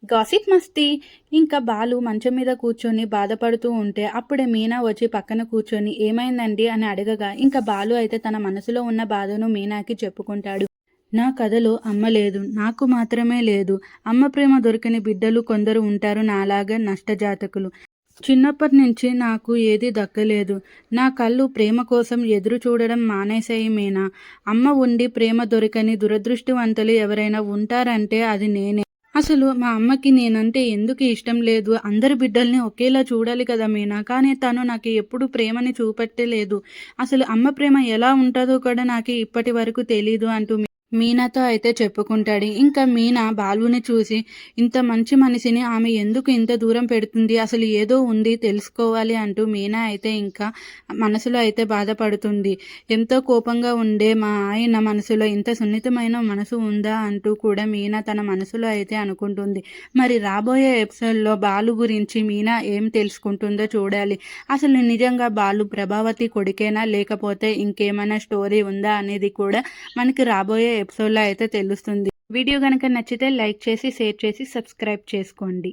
Gossip మస్తీ. ఇంకా బాలు మంచం మీద కూర్చొని బాధపడుతూ ఉంటే అప్పుడే మీనా వచ్చి పక్కన కూర్చొని ఏమైందండి అని అడగగా ఇంకా బాలు అయితే తన మనసులో ఉన్న బాధను మీనాకి చెప్పుకుంటాడు. నా కథలో అమ్మ లేదు, నాకు మాత్రమే లేదు. అమ్మ ప్రేమ దొరకని బిడ్డలు కొందరు ఉంటారు నాలాగా నష్టజాతకులు. చిన్నప్పటి నుంచి నాకు ఏదీ దక్కలేదు. నా కళ్ళు ప్రేమ కోసం ఎదురు చూడడం మానేశాయి మీనా. అమ్మ ఉండి ప్రేమ దొరకని దురదృష్టవంతులు ఎవరైనా ఉంటారంటే అది నేనే. అసలు మా అమ్మకి నేనంటే ఎందుకు ఇష్టం లేదు? అందరి బిడ్డల్ని ఒకేలా చూడాలి కదా మీనా! కానీ తను నాకు ఎప్పుడు ప్రేమని చూపెట్టలేదు. అసలు అమ్మ ప్రేమ ఎలా ఉంటదో కూడా నాకు ఇప్పటి వరకు తెలీదు అంటూ మీనాతో అయితే చెప్పుకుంటాడు. ఇంకా మీనా బాలుని చూసి ఇంత మంచి మనిషిని ఆమె ఎందుకు ఇంత దూరం పెడుతుంది? అసలు ఏదో ఉంది తెలుసుకోవాలి అంటూ మీనా అయితే ఇంకా మనసులో అయితే బాధపడుతుంది. ఎంతో కోపంగా ఉండే మా ఆయన మనసులో ఇంత సున్నితమైన మనసు ఉందా అంటూ కూడా మీనా తన మనసులో అయితే అనుకుంటుంది. మరి రాబోయే ఎపిసోడ్‌లో బాలు గురించి మీనా ఏం తెలుసుకుంటుందో చూడాలి. అసలు నిజంగా బాలు ప్రభావతి కొడుకేనా? లేకపోతే ఇంకేమైనా స్టోరీ ఉందా అనేది కూడా మనకి రాబోయే ఎపిసోడ్‌లో అయితే తెలుస్తుంది. వీడియో గనుక నచ్చితే లైక్ చేసి, షేర్ చేసి, సబ్స్క్రైబ్ చేసుకోండి.